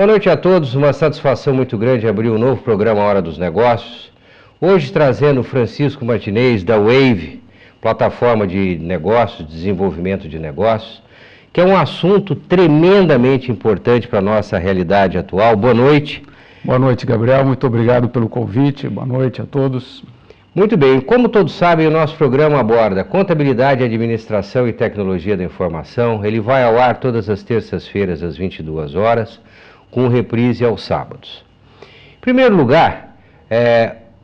Boa noite a todos, uma satisfação muito grande abrir um novo programa Hora dos Negócios. Hoje trazendo Francisco Martinez da Wave, plataforma de negócios, desenvolvimento de negócios, que é um assunto tremendamente importante para a nossa realidade atual. Boa noite. Boa noite, Gabriel. Muito obrigado pelo convite. Boa noite a todos. Muito bem. Como todos sabem, o nosso programa aborda contabilidade, administração e tecnologia da informação. Ele vai ao ar todas as terças-feiras às 22 horas, com reprise aos sábados. Em primeiro lugar,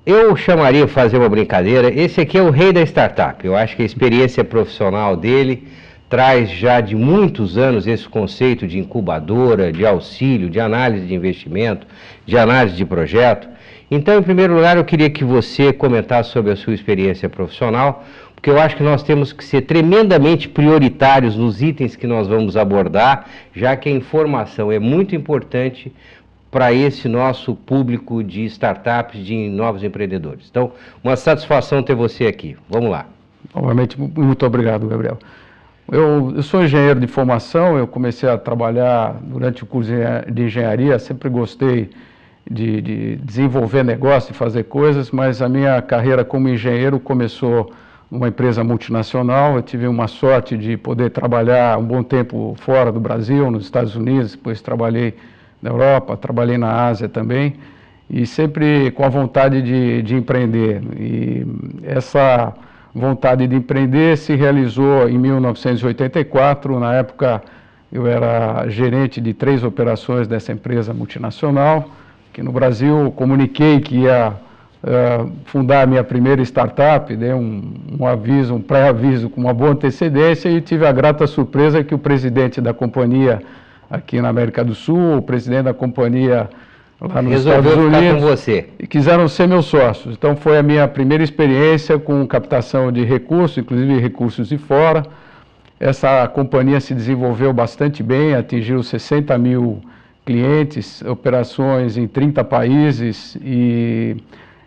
eu chamaria, fazer uma brincadeira, esse aqui é o rei da startup. Eu acho que a experiência profissional dele traz já de muitos anos esse conceito de incubadora, de auxílio, de análise de investimento, de análise de projeto. Então, em primeiro lugar, eu queria que você comentasse sobre a sua experiência profissional, porque eu acho que nós temos que ser tremendamente prioritários nos itens que nós vamos abordar, já que a informação é muito importante para esse nosso público de startups, de novos empreendedores. Então, uma satisfação ter você aqui. Vamos lá. Novamente, muito obrigado, Gabriel. Eu sou engenheiro de formação, eu comecei a trabalhar durante o curso de engenharia, sempre gostei de desenvolver negócio, de fazer coisas, mas a minha carreira como engenheiro começou numa empresa multinacional. Eu tive uma sorte de poder trabalhar um bom tempo fora do Brasil, nos Estados Unidos, depois trabalhei na Europa, trabalhei na Ásia também, e sempre com a vontade de empreender. E essa vontade de empreender se realizou em 1984, na época eu era gerente de 3 operações dessa empresa multinacional, que no Brasil comuniquei que ia fundar a minha primeira startup, dei um aviso, um pré-aviso com uma boa antecedência, e tive a grata surpresa que o presidente da companhia aqui na América do Sul, o presidente da companhia lá nos Estados Unidos, com você. E quiseram ser meus sócios. Então foi a minha primeira experiência com captação de recursos, inclusive recursos de fora. Essa companhia se desenvolveu bastante bem, atingiu 60 mil clientes, operações em 30 países,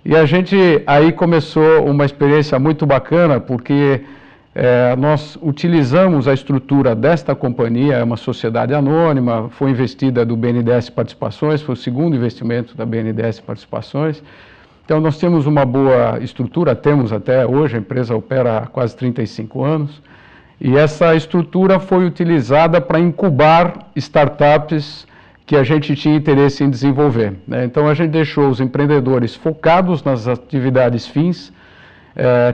e a gente aí começou uma experiência muito bacana, porque nós utilizamos a estrutura desta companhia, é uma sociedade anônima, foi investida do BNDES Participações, foi o segundo investimento da BNDES Participações. Então nós temos uma boa estrutura, temos até hoje, a empresa opera há quase 35 anos, e essa estrutura foi utilizada para incubar startups que a gente tinha interesse em desenvolver, né? Então a gente deixou os empreendedores focados nas atividades fins,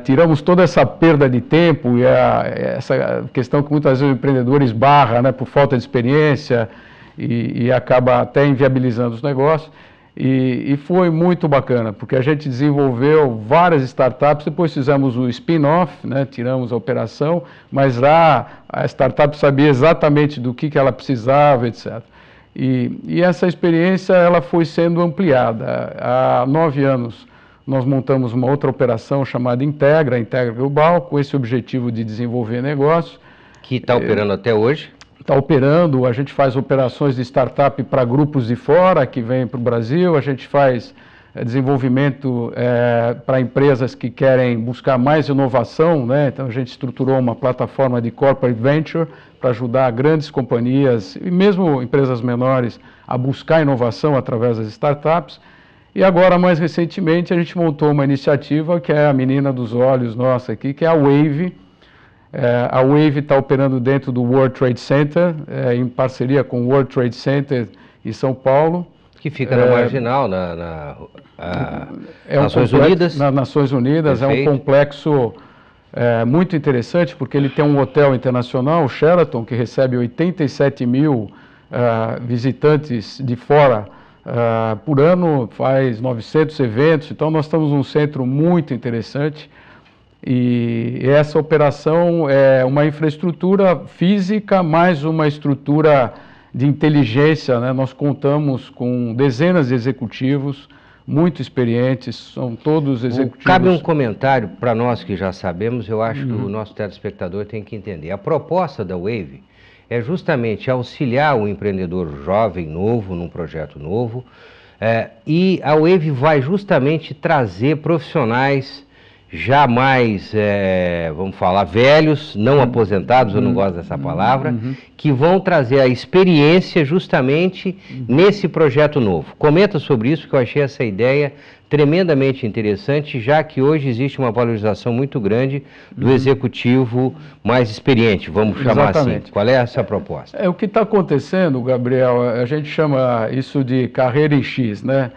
tiramos toda essa perda de tempo e essa questão que muitas vezes o empreendedor esbarra, né, por falta de experiência e acaba até inviabilizando os negócios, e foi muito bacana, porque a gente desenvolveu várias startups, depois fizemos o spin-off, né, tiramos a operação, mas lá a startup sabia exatamente do que ela precisava, etc. E essa experiência ela foi sendo ampliada. Há 9 anos nós montamos uma outra operação chamada Integra Global, com esse objetivo de desenvolver negócios. Que está operando até hoje? Está operando, a gente faz operações de startup para grupos de fora que vêm para o Brasil, a gente faz desenvolvimento para empresas que querem buscar mais inovação, né? Então a gente estruturou uma plataforma de corporate venture para ajudar grandes companhias e mesmo empresas menores a buscar inovação através das startups. E agora, mais recentemente, a gente montou uma iniciativa que é a menina dos olhos nossa aqui, que é a Wave. A Wave está operando dentro do World Trade Center, em parceria com o World Trade Center em São Paulo. Que fica na Marginal, Nações Unidas. Nas Nações Unidas. Perfeito. É um complexo muito interessante, porque ele tem um hotel internacional, o Sheraton, que recebe 87 mil visitantes de fora por ano, faz 900 eventos. Então nós estamos num centro muito interessante, e essa operação é uma infraestrutura física mais uma estrutura de inteligência, né? Nós contamos com dezenas de executivos muito experientes, são todos executivos. Cabe um comentário para nós que já sabemos, eu acho que o nosso telespectador tem que entender. A proposta da Wave é justamente auxiliar o empreendedor jovem, novo, num projeto novo, e a Wave vai justamente trazer profissionais já mais, vamos falar, velhos, não aposentados, eu não gosto dessa palavra, que vão trazer a experiência justamente nesse projeto novo. Comenta sobre isso, que eu achei essa ideia tremendamente interessante, já que hoje existe uma valorização muito grande do executivo mais experiente, vamos chamar assim. Qual é essa proposta? O que está acontecendo, Gabriel, a gente chama isso de carreira em X, né?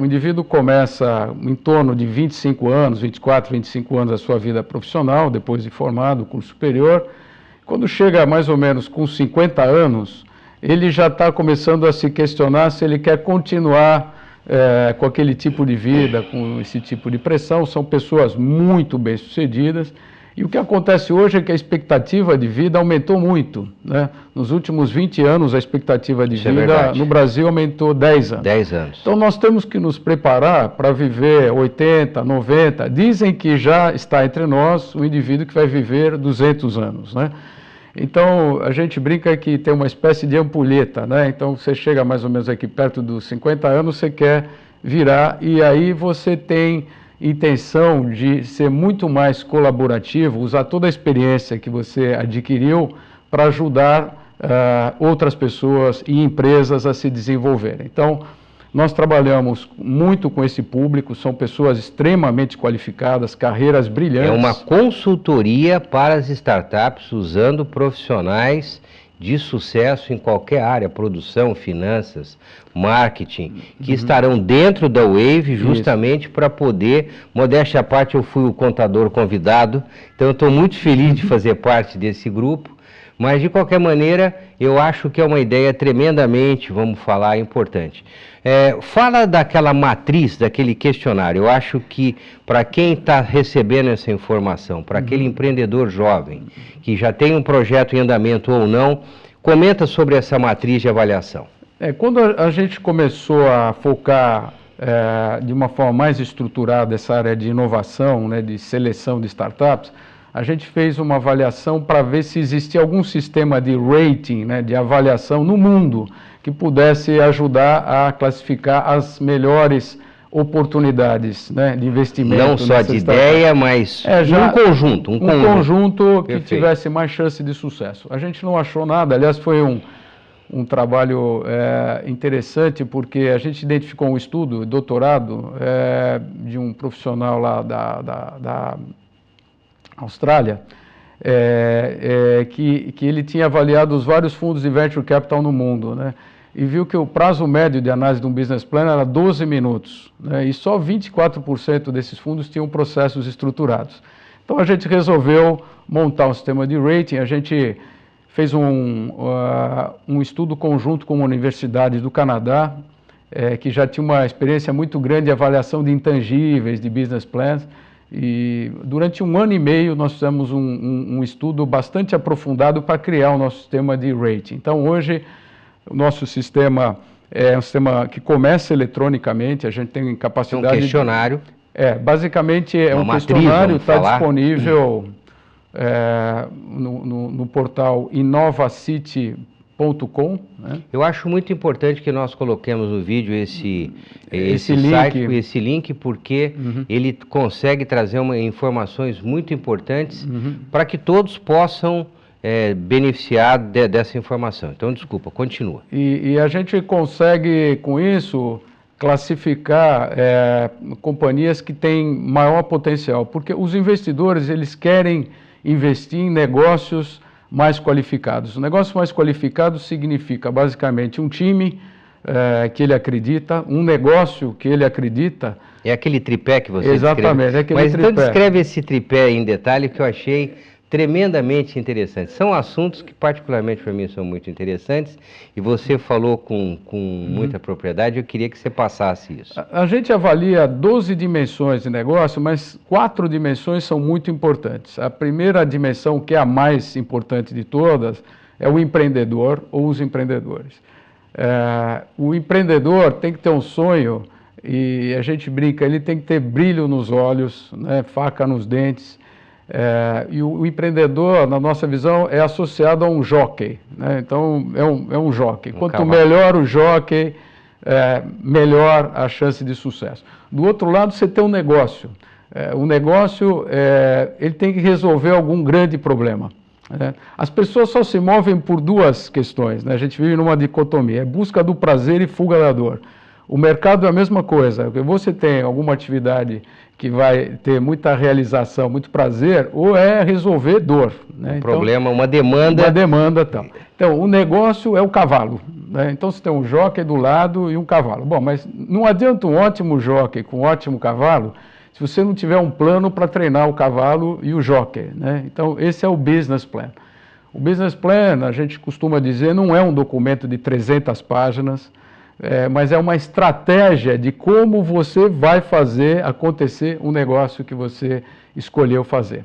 O indivíduo começa em torno de 25 anos, 24, 25 anos da sua vida profissional, depois de formado, curso superior. Quando chega mais ou menos com 50 anos, ele já está começando a se questionar se ele quer continuar com aquele tipo de vida, com esse tipo de pressão. São pessoas muito bem-sucedidas. E o que acontece hoje é que a expectativa de vida aumentou muito, né? Nos últimos 20 anos, a expectativa de vida no Brasil aumentou 10 anos. 10 anos. Então, nós temos que nos preparar para viver 80, 90. Dizem que já está entre nós o indivíduo que vai viver 200 anos, né? Então, a gente brinca que tem uma espécie de ampulheta, né? Então, você chega mais ou menos aqui perto dos 50 anos, você quer virar, e aí você tem intenção de ser muito mais colaborativo, usar toda a experiência que você adquiriu para ajudar outras pessoas e empresas a se desenvolverem. Então, nós trabalhamos muito com esse público, são pessoas extremamente qualificadas, carreiras brilhantes. É uma consultoria para as startups usando profissionais de sucesso em qualquer área, produção, finanças, marketing, que estarão dentro da Wave justamente para poder, modéstia à parte, eu fui o contador convidado, então eu estou muito feliz de fazer parte desse grupo, mas de qualquer maneira eu acho que é uma ideia tremendamente, vamos falar, importante. Fala daquela matriz, daquele questionário. Eu acho que para quem está recebendo essa informação, para aquele empreendedor jovem que já tem um projeto em andamento ou não, comenta sobre essa matriz de avaliação. Quando a gente começou a focar de uma forma mais estruturada essa área de inovação, né, de seleção de startups, a gente fez uma avaliação para ver se existia algum sistema de rating, né, de avaliação no mundo que pudesse ajudar a classificar as melhores oportunidades, né, de investimento. Não só de ideia, mas um conjunto. Um conjunto que tivesse mais chance de sucesso. A gente não achou nada, aliás, foi um trabalho interessante, porque a gente identificou um estudo, doutorado, de um profissional lá da Austrália, que ele tinha avaliado os vários fundos de venture capital no mundo, né? E viu que o prazo médio de análise de um business plan era 12 minutos, né? E só 24% desses fundos tinham processos estruturados. Então a gente resolveu montar um sistema de rating. A gente fez um estudo conjunto com uma universidade do Canadá, que já tinha uma experiência muito grande de avaliação de intangíveis, de business plans. E durante 1 ano e meio nós fizemos um estudo bastante aprofundado para criar o nosso sistema de rating. Então hoje o nosso sistema é um sistema que começa eletronicamente, a gente tem capacidade... Um questionário. Basicamente é um questionário, está disponível no portal inovacity.com. Né? Eu acho muito importante que nós coloquemos no vídeo esse link, porque ele consegue trazer informações muito importantes para que todos possam beneficiar dessa informação. Então, desculpa, continua. E a gente consegue, com isso, classificar companhias que têm maior potencial, porque os investidores, eles querem investir em negócios mais qualificados. O negócio mais qualificado significa, basicamente, um time que ele acredita, um negócio que ele acredita. É aquele tripé que você Exatamente, descreve. Mas então descreve esse tripé em detalhe, que eu achei tremendamente interessante. São assuntos que, particularmente para mim, são muito interessantes, e você falou com muita propriedade. Eu queria que você passasse isso. A gente avalia 12 dimensões de negócio, mas 4 dimensões são muito importantes. A primeira dimensão, que é a mais importante de todas, é o empreendedor ou os empreendedores. O empreendedor tem que ter um sonho, e a gente brinca, ele tem que ter brilho nos olhos, né, faca nos dentes. E o empreendedor, na nossa visão, é associado a um jockey, né? Então é um jockey. Quanto melhor o jockey, melhor a chance de sucesso. Do outro lado, você tem um negócio. O negócio, ele tem que resolver algum grande problema. As pessoas só se movem por duas questões, né? A gente vive numa dicotomia, busca do prazer e fuga da dor. O mercado é a mesma coisa, você tem alguma atividade que vai ter muita realização, muito prazer, ou é resolver dor. Né? Um problema, uma demanda. Uma demanda tal. Então, o negócio é o cavalo. Né? Então, você tem um jockey do lado e um cavalo. Bom, mas não adianta um ótimo jockey com um ótimo cavalo se você não tiver um plano para treinar o cavalo e o jockey. Né? Então, esse é o business plan. O business plan, a gente costuma dizer, não é um documento de 300 páginas, mas é uma estratégia de como você vai fazer acontecer um negócio que você escolheu fazer.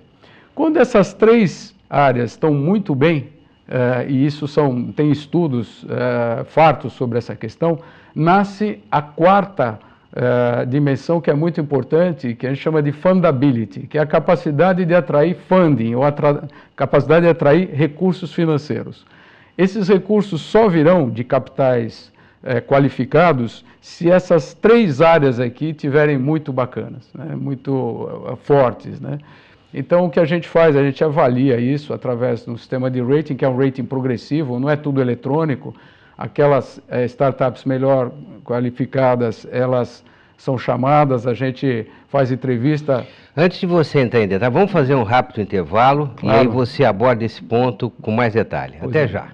Quando essas três áreas estão muito bem, e isso tem estudos fartos sobre essa questão, nasce a quarta dimensão que é muito importante, que a gente chama de fundability, que é a capacidade de atrair funding, ou capacidade de atrair recursos financeiros. Esses recursos só virão de capitais qualificados se essas três áreas aqui tiverem muito bacanas, né, muito fortes. Né? Então, o que a gente faz? A gente avalia isso através do sistema de rating, que é um rating progressivo, não é tudo eletrônico. Aquelas startups melhor qualificadas, elas são chamadas, a gente faz entrevista. Antes de você entender, tá? Vamos fazer um rápido intervalo, claro. E aí você aborda esse ponto com mais detalhe. Pois Até já.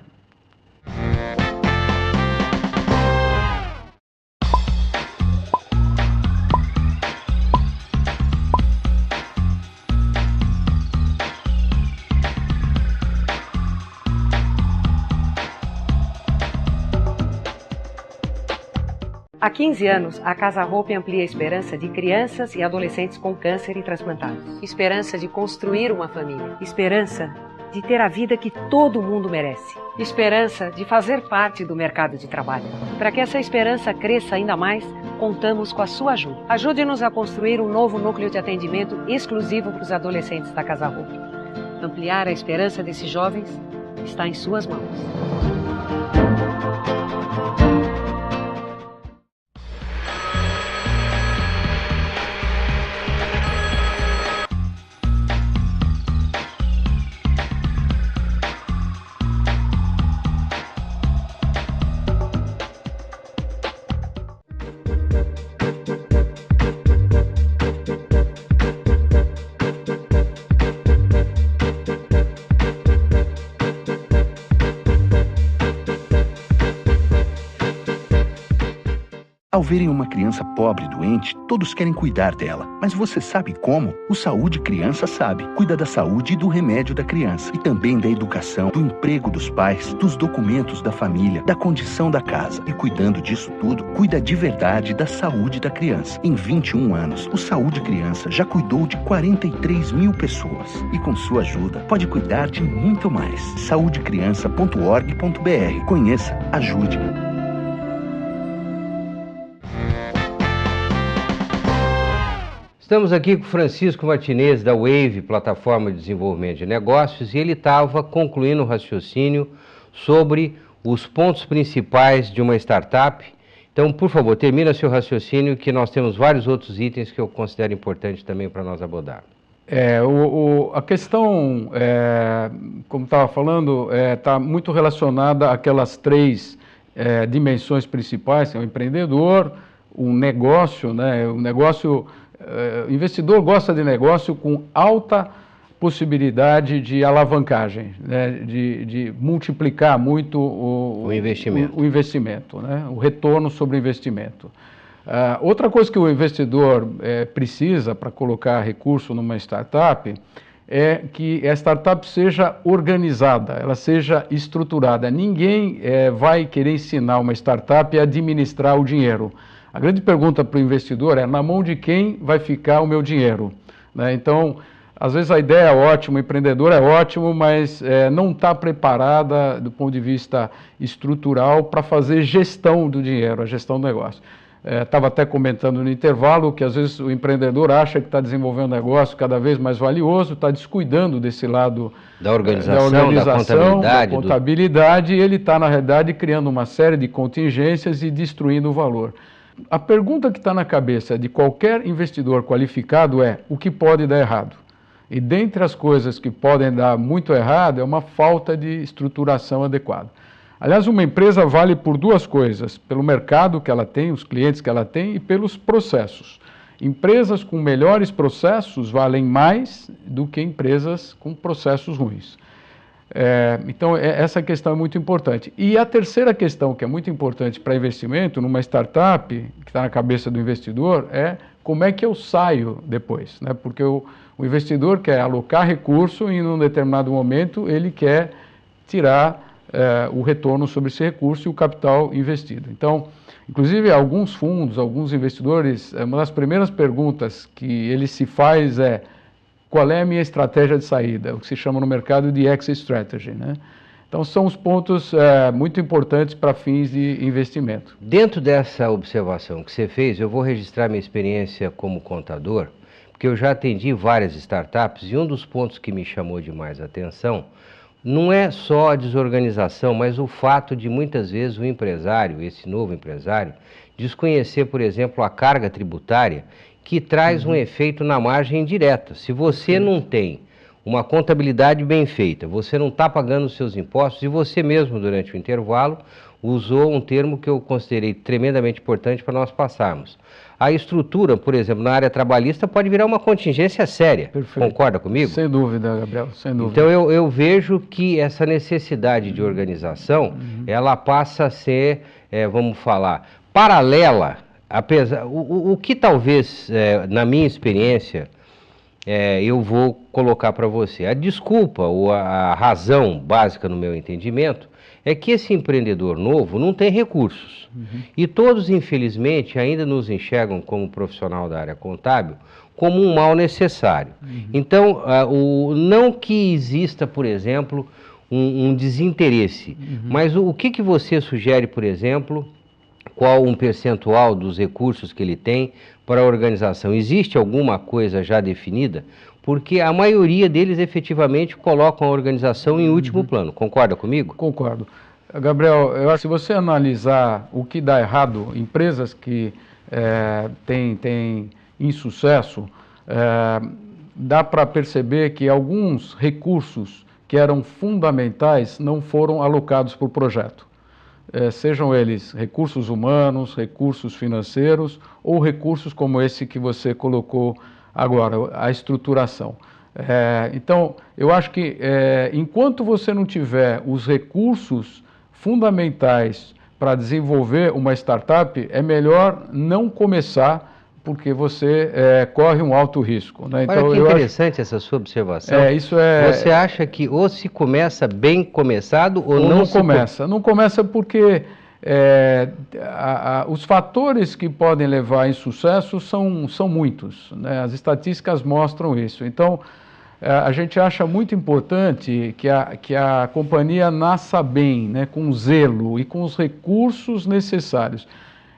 Há 15 anos, a Casa Hope amplia a esperança de crianças e adolescentes com câncer e transplantados. Esperança de construir uma família. Esperança de ter a vida que todo mundo merece. Esperança de fazer parte do mercado de trabalho. Para que essa esperança cresça ainda mais, contamos com a sua ajuda. Ajude-nos a construir um novo núcleo de atendimento exclusivo para os adolescentes da Casa Hope. Ampliar a esperança desses jovens está em suas mãos. Ao verem uma criança pobre e doente, todos querem cuidar dela. Mas você sabe como? O Saúde Criança sabe. Cuida da saúde e do remédio da criança. E também da educação, do emprego dos pais, dos documentos da família, da condição da casa. E cuidando disso tudo, cuida de verdade da saúde da criança. Em 21 anos, o Saúde Criança já cuidou de 43 mil pessoas. E com sua ajuda, pode cuidar de muito mais. saudecriança.org.br. Conheça, ajude. Estamos aqui com o Francisco Martinez, da Wave, Plataforma de Desenvolvimento de Negócios, e ele estava concluindo o raciocínio sobre os pontos principais de uma startup. Então, por favor, termina seu raciocínio, que nós temos vários outros itens que eu considero importantes também para nós abordar. A questão, como estava falando, está muito relacionada àquelas três dimensões principais, que é o empreendedor, um negócio, né? O investidor gosta de negócio com alta possibilidade de alavancagem, né? de multiplicar muito o investimento, né? O retorno sobre o investimento. Outra coisa que o investidor precisa para colocar recurso numa startup é que a startup seja organizada, ela seja estruturada. Ninguém vai querer ensinar uma startup a administrar o dinheiro. A grande pergunta para o investidor é: na mão de quem vai ficar o meu dinheiro? Né? Então, às vezes a ideia é ótima, o empreendedor é ótimo, mas não está preparada do ponto de vista estrutural para fazer gestão do dinheiro, a gestão do negócio. Estava até comentando no intervalo que às vezes o empreendedor acha que está desenvolvendo um negócio cada vez mais valioso, está descuidando desse lado da organização, da contabilidade, e ele está, na realidade, criando uma série de contingências e destruindo o valor. A pergunta que está na cabeça de qualquer investidor qualificado é: o que pode dar errado? E dentre as coisas que podem dar muito errado é uma falta de estruturação adequada. Aliás, uma empresa vale por duas coisas: pelo mercado que ela tem, os clientes que ela tem, e pelos processos. Empresas com melhores processos valem mais do que empresas com processos ruins. Então, essa questão é muito importante. E a terceira questão, que é muito importante para investimento numa startup, que está na cabeça do investidor, é como é que eu saio depois, né? Porque o investidor quer alocar recurso e, em um determinado momento, ele quer tirar o retorno sobre esse recurso e o capital investido. Então, inclusive, alguns fundos, alguns investidores, uma das primeiras perguntas que ele se faz é: qual é a minha estratégia de saída? O que se chama no mercado de exit strategy, né? Então, são os pontos muito importantes para fins de investimento. Dentro dessa observação que você fez, eu vou registrar minha experiência como contador, porque eu já atendi várias startups e um dos pontos que me chamou demais a atenção não é só a desorganização, mas o fato de muitas vezes o empresário, esse novo empresário, desconhecer, por exemplo, a carga tributária, que traz um efeito na margem indireta. Se você não tem uma contabilidade bem feita, você não está pagando os seus impostos, e você mesmo, durante o intervalo, usou um termo que eu considerei tremendamente importante para nós passarmos. A estrutura, por exemplo, na área trabalhista pode virar uma contingência séria. Perfeito. Concorda comigo? Sem dúvida, Gabriel, sem dúvida. Então eu vejo que essa necessidade de organização, ela passa a ser, vamos falar, paralela, apesar, o que talvez, na minha experiência, eu vou colocar para você. A desculpa ou a razão básica no meu entendimento é que esse empreendedor novo não tem recursos. E todos, infelizmente, ainda nos enxergam como profissional da área contábil como um mal necessário. Então, não que exista, por exemplo, um desinteresse, mas o que você sugere, por exemplo, qual um percentual dos recursos que ele tem para a organização? Existe alguma coisa já definida? Porque a maioria deles efetivamente colocam a organização em último plano. Concorda comigo? Concordo. Gabriel, eu acho que se você analisar o que dá errado, empresas que têm insucesso, dá para perceber que alguns recursos que eram fundamentais não foram alocados para o projeto. Sejam eles recursos humanos, recursos financeiros ou recursos como esse que você colocou agora, a estruturação. Então, eu acho que enquanto você não tiver os recursos fundamentais para desenvolver uma startup, é melhor não começar, porque você corre um alto risco, né? Então, olha que interessante essa sua observação. Você acha que ou se começa bem começado ou não começa? Não começa porque os fatores que podem levar a insucesso são muitos, né? As estatísticas mostram isso. Então, a gente acha muito importante que a companhia nasça bem, né, com zelo e com os recursos necessários.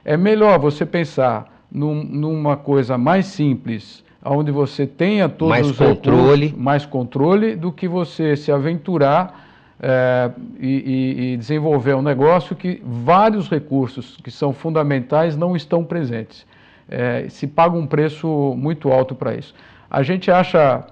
É melhor você pensar numa coisa mais simples, onde você tenha todos os recursos, mais controle, do que você se aventurar e desenvolver um negócio que vários recursos que são fundamentais não estão presentes. Se paga um preço muito alto para isso. A gente acha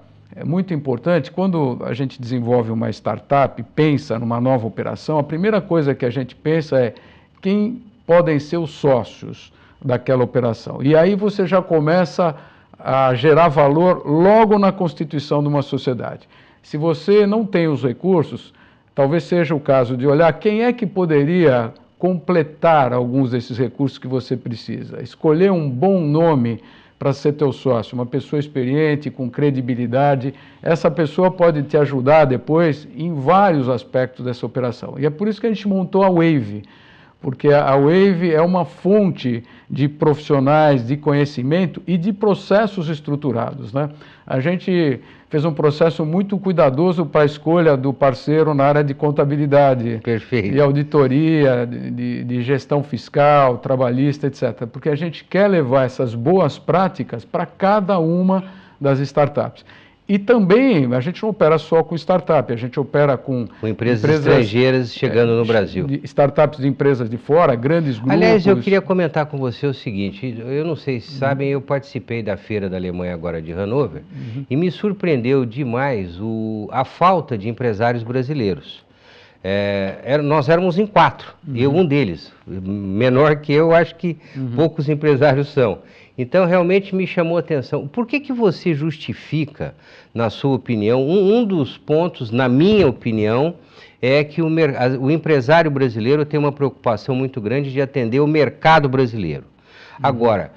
muito importante, quando a gente desenvolve uma startup, pensa numa nova operação, a primeira coisa que a gente pensa é quem podem ser os sócios daquela operação. E aí você já começa a gerar valor logo na constituição de uma sociedade. Se você não tem os recursos, talvez seja o caso de olhar quem é que poderia completar alguns desses recursos que você precisa. Escolher um bom nome para ser teu sócio, uma pessoa experiente, com credibilidade. Essa pessoa pode te ajudar depois em vários aspectos dessa operação. E é por isso que a gente montou a Wave, porque a Wave é uma fonte de profissionais, de conhecimento e de processos estruturados, né? A gente fez um processo muito cuidadoso para a escolha do parceiro na área de contabilidade. Perfeito. De auditoria, de gestão fiscal, trabalhista, etc. Porque a gente quer levar essas boas práticas para cada uma das startups. E também a gente não opera só com startup, a gente opera com empresas estrangeiras chegando no Brasil. Startups de empresas de fora, grandes grupos. Aliás, eu queria comentar com você o seguinte, eu não sei se sabem, eu participei da Feira da Alemanha agora de Hannover, e me surpreendeu demais a falta de empresários brasileiros. Nós éramos em 4, eu um deles, menor que eu, acho que poucos empresários são. Então, realmente me chamou a atenção. Por que você justifica, na sua opinião, um dos pontos, na minha opinião, é que o empresário brasileiro tem uma preocupação muito grande de atender o mercado brasileiro. Agora,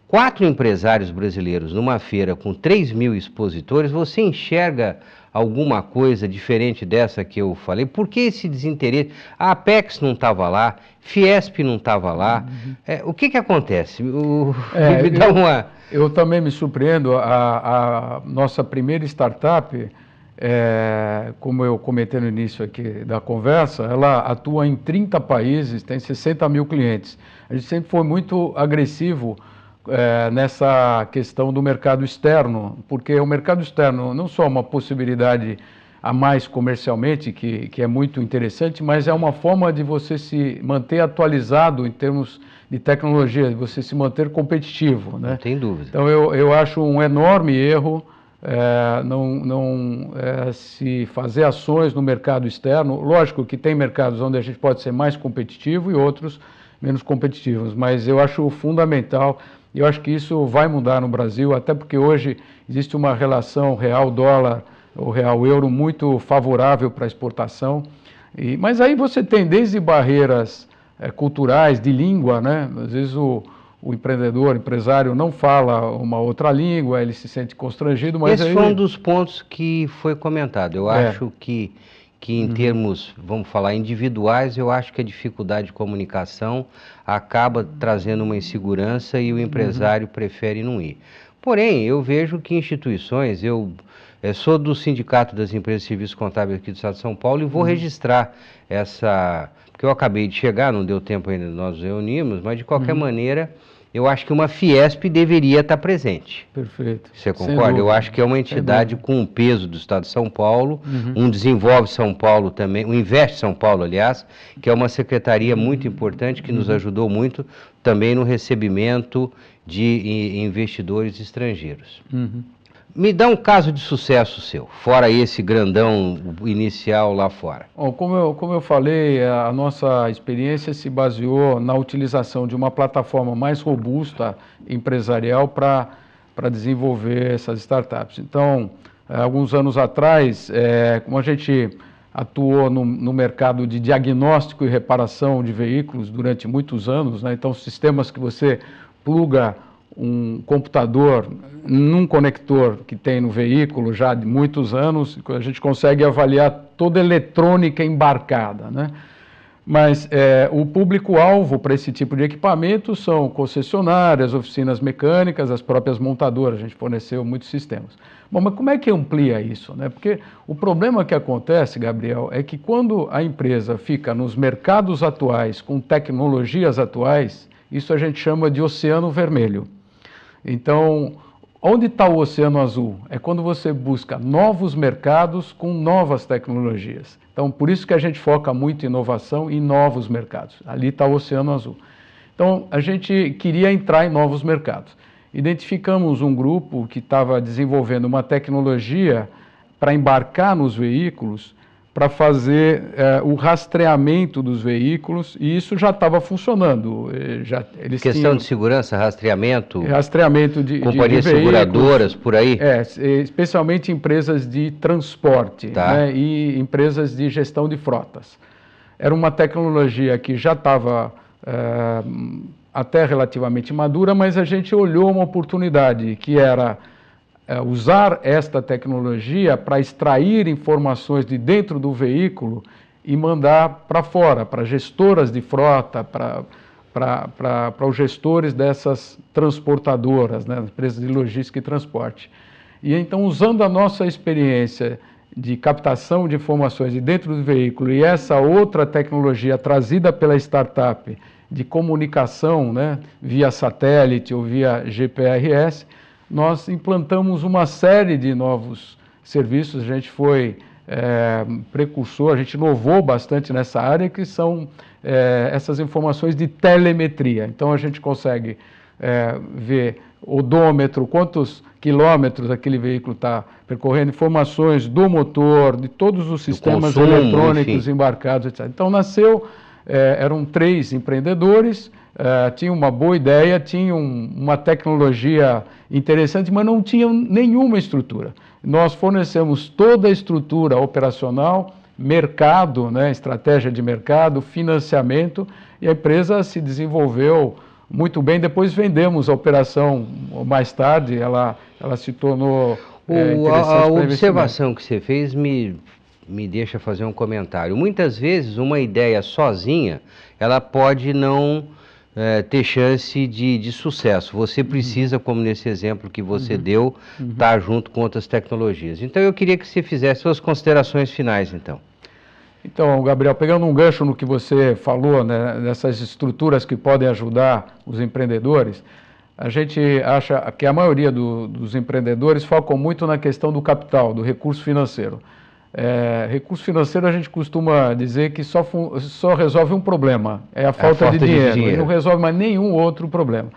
4 empresários brasileiros numa feira com 3.000 expositores, você enxerga alguma coisa diferente dessa que eu falei? Por que esse desinteresse? A Apex não estava lá, Fiesp não estava lá. O que acontece? Me dá uma... Eu também me surpreendo. A nossa primeira startup, como eu comentei no início aqui da conversa, ela atua em 30 países, tem 60 mil clientes. A gente sempre foi muito agressivo nessa questão do mercado externo, porque o mercado externo não só é uma possibilidade a mais comercialmente, que é muito interessante, mas é uma forma de você se manter atualizado em termos de tecnologia, de você se manter competitivo, né? Não tem dúvida. Então eu acho um enorme erro se fazer ações no mercado externo. Lógico que tem mercados onde a gente pode ser mais competitivo e outros menos competitivos, mas eu acho fundamental. Eu acho que isso vai mudar no Brasil, até porque hoje existe uma relação real-dólar ou real-euro muito favorável para a exportação. Mas aí você tem desde barreiras culturais, de língua, né? Às vezes o empresário não fala uma outra língua, ele se sente constrangido. Mas esse foi um dos pontos que foi comentado. Eu acho que em termos, vamos falar, individuais, eu acho que a dificuldade de comunicação acaba trazendo uma insegurança e o empresário prefere não ir. Porém, eu vejo que instituições, eu sou do Sindicato das Empresas de Serviços Contábeis aqui do Estado de São Paulo e vou registrar porque eu acabei de chegar, não deu tempo ainda de nós nos reunirmos, mas de qualquer maneira, eu acho que uma Fiesp deveria estar presente. Perfeito. Você concorda? Eu acho que é uma entidade com um peso do Estado de São Paulo, um Desenvolve São Paulo também, um Investe São Paulo, aliás, que é uma secretaria muito importante que nos ajudou muito também no recebimento de investidores estrangeiros. Me dá um caso de sucesso seu, fora esse grandão inicial lá fora. Como eu falei, a nossa experiência se baseou na utilização de uma plataforma mais robusta empresarial para desenvolver essas startups. Então, alguns anos atrás, como a gente atuou no mercado de diagnóstico e reparação de veículos durante muitos anos, né? Então, sistemas que você pluga um computador num conector que tem no veículo já de muitos anos, a gente consegue avaliar toda a eletrônica embarcada, né? Mas o público-alvo para esse tipo de equipamento são concessionárias, oficinas mecânicas, as próprias montadoras, a gente forneceu muitos sistemas. Bom, mas como é que amplia isso, né? Porque o problema que acontece, Gabriel, é que quando a empresa fica nos mercados atuais, com tecnologias atuais, isso a gente chama de oceano vermelho. Então, onde está o oceano azul? É quando você busca novos mercados com novas tecnologias. Então, por isso que a gente foca muito em inovação e novos mercados. Ali está o oceano azul. Então, a gente queria entrar em novos mercados. Identificamos um grupo que estava desenvolvendo uma tecnologia para embarcar nos veículos, para fazer o rastreamento dos veículos, e isso já estava funcionando. Questão de segurança, rastreamento de companhias de seguradoras, por aí? Especialmente empresas de transporte, né, e empresas de gestão de frotas. Era uma tecnologia que já estava até relativamente madura, mas a gente olhou uma oportunidade, que era usar esta tecnologia para extrair informações de dentro do veículo e mandar para fora, para gestoras de frota, para os gestores dessas transportadoras, né, empresas de logística e transporte. E então, usando a nossa experiência de captação de informações de dentro do veículo e essa outra tecnologia trazida pela startup de comunicação, né, via satélite ou via GPRS, nós implantamos uma série de novos serviços. A gente foi precursor, a gente inovou bastante nessa área, que são essas informações de telemetria. Então a gente consegue ver odômetro, quantos quilômetros aquele veículo está percorrendo, informações do motor, de todos os sistemas consumo, eletrônicos, enfim, embarcados, etc. Então nasceu, eram 3 empreendedores, tinham uma boa ideia, tinham uma tecnologia interessante, mas não tinham nenhuma estrutura. Nós fornecemos toda a estrutura operacional, mercado, né, estratégia de mercado, financiamento, e a empresa se desenvolveu muito bem. Depois vendemos a operação mais tarde, ela se tornou interessante. A observação que você fez me deixa fazer um comentário. Muitas vezes uma ideia sozinha, ela pode não ter chance de sucesso. Você precisa, como nesse exemplo que você deu, estar junto com outras tecnologias. Então eu queria que você fizesse suas considerações finais, então. Então, Gabriel, pegando um gancho no que você falou, né, dessas estruturas que podem ajudar os empreendedores, a gente acha que a maioria dos empreendedores focam muito na questão do capital, do recurso financeiro. Recurso financeiro, a gente costuma dizer que só resolve um problema, é a falta de dinheiro. E não resolve mais nenhum outro problema.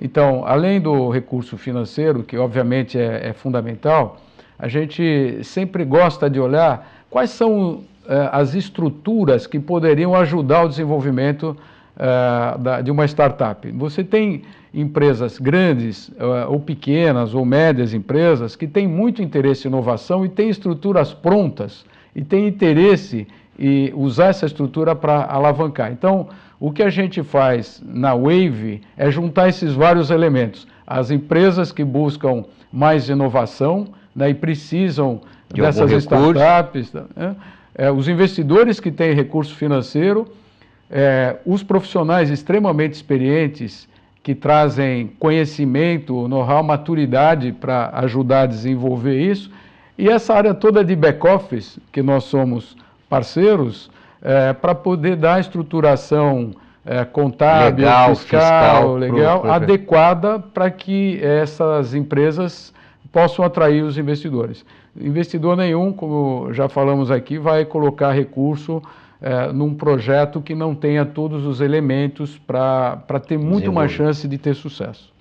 Então, além do recurso financeiro, que obviamente é fundamental, a gente sempre gosta de olhar quais são as estruturas que poderiam ajudar o desenvolvimento de uma startup. Você tem empresas grandes ou pequenas ou médias empresas que têm muito interesse em inovação e têm estruturas prontas e têm interesse em usar essa estrutura para alavancar. Então, o que a gente faz na Wave é juntar esses vários elementos. As empresas que buscam mais inovação, né, e precisam dessas startups, né? Os investidores que têm recurso financeiro, os profissionais extremamente experientes que trazem conhecimento, know-how, maturidade para ajudar a desenvolver isso, e essa área toda de back-office, que nós somos parceiros, para poder dar a estruturação contábil, fiscal legal, adequada para que essas empresas possam atrair os investidores. Investidor nenhum, como já falamos aqui, vai colocar recurso num projeto que não tenha todos os elementos para ter muito mais chance de ter sucesso.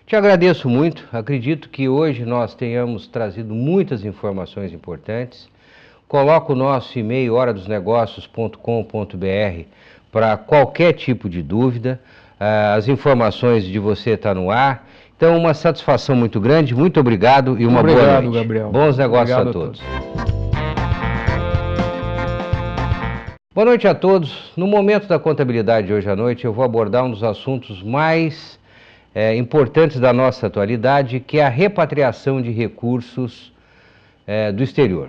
Te agradeço muito. Acredito que hoje nós tenhamos trazido muitas informações importantes. Coloco o nosso e-mail horadosnegócios.com.br para qualquer tipo de dúvida. As informações de você estão no ar. Então, uma satisfação muito grande, muito obrigado e uma boa noite. Obrigado, Gabriel. Bons negócios a todos. Boa noite a todos. No momento da contabilidade de hoje à noite, eu vou abordar um dos assuntos mais importantes da nossa atualidade, que é a repatriação de recursos do exterior.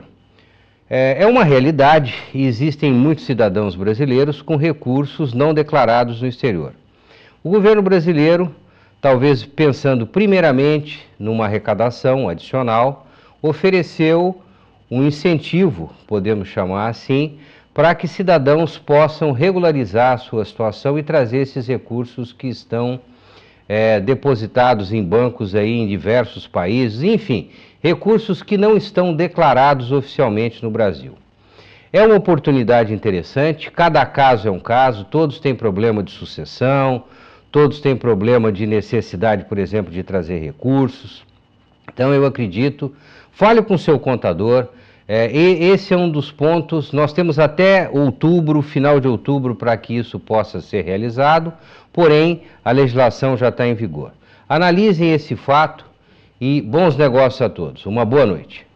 É uma realidade e existem muitos cidadãos brasileiros com recursos não declarados no exterior. O governo brasileiro, talvez pensando primeiramente numa arrecadação adicional, ofereceu um incentivo, podemos chamar assim, para que cidadãos possam regularizar a sua situação e trazer esses recursos que estão depositados em bancos aí em diversos países, enfim, recursos que não estão declarados oficialmente no Brasil. É uma oportunidade interessante, cada caso é um caso, todos têm problema de sucessão, todos têm problema de necessidade, por exemplo, de trazer recursos. Então, eu acredito, fale com o seu contador, esse é um dos pontos. Nós temos até outubro, final de outubro, para que isso possa ser realizado, porém, a legislação já está em vigor. Analisem esse fato e bons negócios a todos. Uma boa noite.